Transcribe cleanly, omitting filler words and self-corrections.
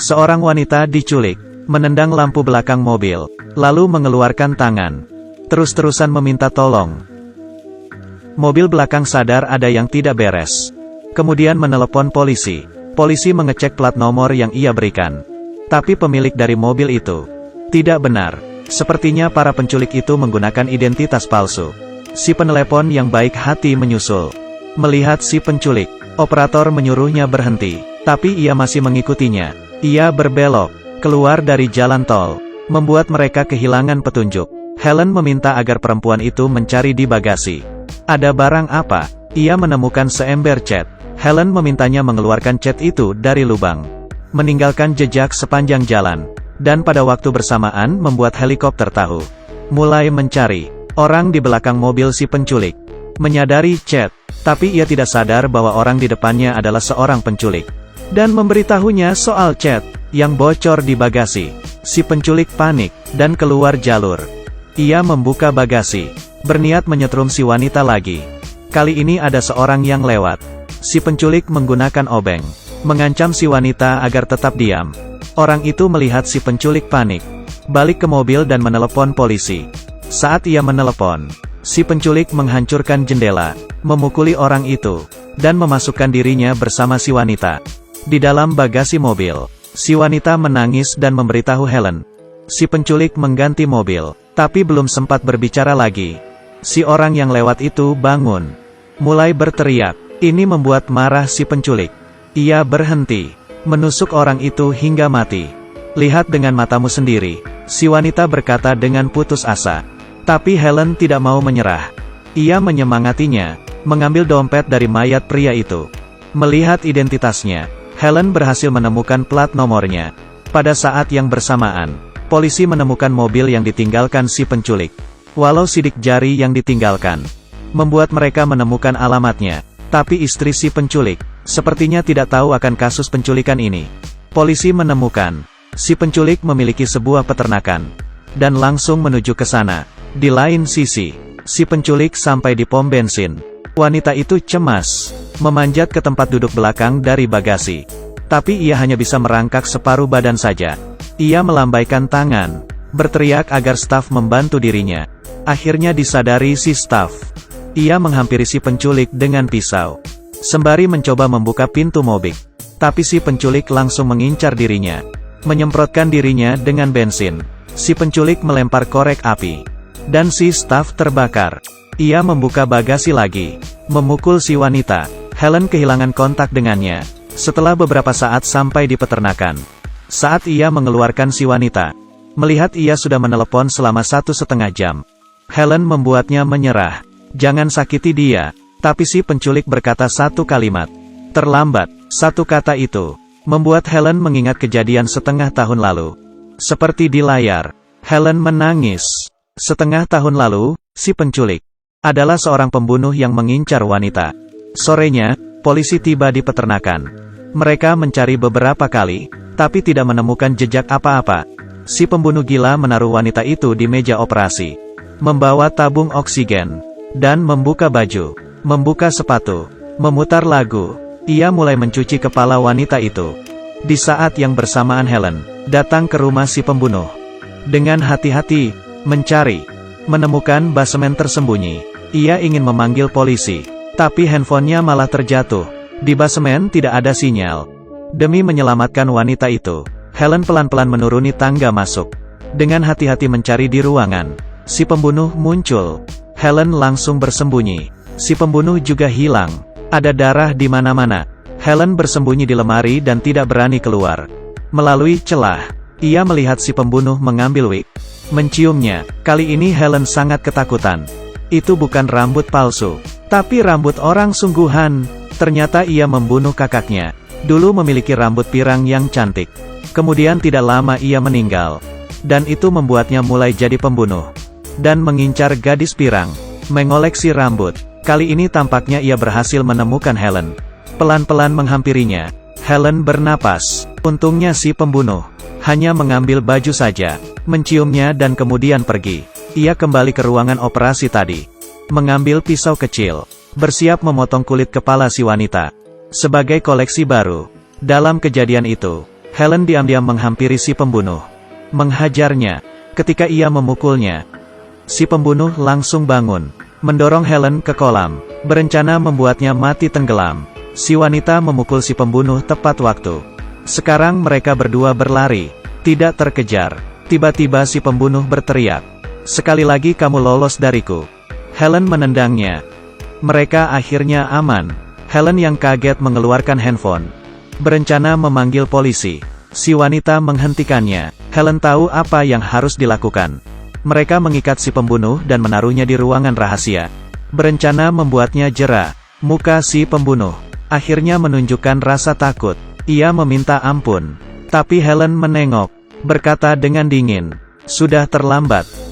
Seorang wanita diculik, menendang lampu belakang mobil, lalu mengeluarkan tangan. Terus-terusan meminta tolong. Mobil belakang sadar ada yang tidak beres. Kemudian menelepon polisi. Polisi mengecek plat nomor yang ia berikan. Tapi pemilik dari mobil itu tidak benar. Sepertinya para penculik itu menggunakan identitas palsu. Si penelepon yang baik hati menyusul. Melihat si penculik, operator menyuruhnya berhenti. Tapi ia masih mengikutinya. Ia berbelok keluar dari jalan tol, membuat mereka kehilangan petunjuk. Helen meminta agar perempuan itu mencari di bagasi. Ada barang apa? Ia menemukan seember cat. Helen memintanya mengeluarkan cat itu dari lubang. Meninggalkan jejak sepanjang jalan. Dan pada waktu bersamaan membuat helikopter tahu. Mulai mencari orang di belakang mobil si penculik. Menyadari cat, tapi ia tidak sadar bahwa orang di depannya adalah seorang penculik. Dan memberitahunya soal cat yang bocor di bagasi. Si penculik panik dan keluar jalur. Ia membuka bagasi, berniat menyetrum si wanita lagi. Kali ini ada seorang yang lewat. Si penculik menggunakan obeng, mengancam si wanita agar tetap diam. Orang itu melihat si penculik panik, balik ke mobil dan menelepon polisi. Saat ia menelepon, si penculik menghancurkan jendela, memukuli orang itu, dan memasukkan dirinya bersama si wanita. Di dalam bagasi mobil, si wanita menangis dan memberitahu Helen. Si penculik mengganti mobil, tapi belum sempat berbicara lagi. Si orang yang lewat itu bangun, mulai berteriak. Ini membuat marah si penculik. Ia berhenti, menusuk orang itu hingga mati. Lihat dengan matamu sendiri, si wanita berkata dengan putus asa. Tapi Helen tidak mau menyerah. Ia menyemangatinya, mengambil dompet dari mayat pria itu. Melihat identitasnya, Helen berhasil menemukan plat nomornya. Pada saat yang bersamaan, polisi menemukan mobil yang ditinggalkan si penculik. Walau sidik jari yang ditinggalkan membuat mereka menemukan alamatnya, tapi istri si penculik sepertinya tidak tahu akan kasus penculikan ini. Polisi menemukan si penculik memiliki sebuah peternakan dan langsung menuju ke sana. Di lain sisi, si penculik sampai di pom bensin. Wanita itu cemas, memanjat ke tempat duduk belakang dari bagasi. Tapi ia hanya bisa merangkak separuh badan saja. Ia melambaikan tangan, berteriak agar staf membantu dirinya. Akhirnya disadari si staf. Ia menghampiri si penculik dengan pisau, sembari mencoba membuka pintu mobil. Tapi si penculik langsung mengincar dirinya, menyemprotkan dirinya dengan bensin. Si penculik melempar korek api, dan si staf terbakar. Ia membuka bagasi lagi, memukul si wanita. Helen kehilangan kontak dengannya. Setelah beberapa saat sampai di peternakan. Saat ia mengeluarkan si wanita, melihat ia sudah menelepon selama 1,5 jam. Helen membuatnya menyerah. Jangan sakiti dia. Tapi si penculik berkata satu kalimat. Terlambat. Satu kata itu membuat Helen mengingat kejadian setengah tahun lalu. Seperti di layar, Helen menangis. Setengah tahun lalu, si penculik adalah seorang pembunuh yang mengincar wanita. Sorenya, polisi tiba di peternakan. Mereka mencari beberapa kali, tapi tidak menemukan jejak apa-apa. Si pembunuh gila menaruh wanita itu di meja operasi, membawa tabung oksigen, dan membuka baju, membuka sepatu, memutar lagu. Ia mulai mencuci kepala wanita itu. Di saat yang bersamaan Helen datang ke rumah si pembunuh. Dengan hati-hati, mencari, menemukan basemen tersembunyi. Ia ingin memanggil polisi, tapi handphonenya malah terjatuh. Di basemen tidak ada sinyal. Demi menyelamatkan wanita itu, Helen pelan-pelan menuruni tangga masuk. Dengan hati-hati mencari di ruangan, si pembunuh muncul. Helen langsung bersembunyi. Si pembunuh juga hilang. Ada darah di mana-mana. Helen bersembunyi di lemari dan tidak berani keluar. Melalui celah, ia melihat si pembunuh mengambil wig, menciumnya. Kali ini Helen sangat ketakutan. Itu bukan rambut palsu, tapi rambut orang sungguhan. Ternyata ia membunuh kakaknya. Dulu memiliki rambut pirang yang cantik. Kemudian tidak lama ia meninggal. Dan itu membuatnya mulai jadi pembunuh. Dan mengincar gadis pirang, mengoleksi rambut. Kali ini tampaknya ia berhasil menemukan Helen. Pelan-pelan menghampirinya. Helen bernapas. Untungnya si pembunuh hanya mengambil baju saja, menciumnya dan kemudian pergi. Ia kembali ke ruangan operasi tadi, mengambil pisau kecil, bersiap memotong kulit kepala si wanita, sebagai koleksi baru. Dalam kejadian itu, Helen diam-diam menghampiri si pembunuh. Menghajarnya. Ketika ia memukulnya, si pembunuh langsung bangun, mendorong Helen ke kolam, berencana membuatnya mati tenggelam. Si wanita memukul si pembunuh tepat waktu. Sekarang mereka berdua berlari, tidak terkejar. Tiba-tiba si pembunuh berteriak, "Sekali lagi kamu lolos dariku." Helen menendangnya. Mereka akhirnya aman. Helen yang kaget mengeluarkan handphone, berencana memanggil polisi. Si wanita menghentikannya. Helen tahu apa yang harus dilakukan. Mereka mengikat si pembunuh dan menaruhnya di ruangan rahasia, berencana membuatnya jera. Muka si pembunuh akhirnya menunjukkan rasa takut. Ia meminta ampun. Tapi Helen menengok, berkata dengan dingin, "Sudah terlambat.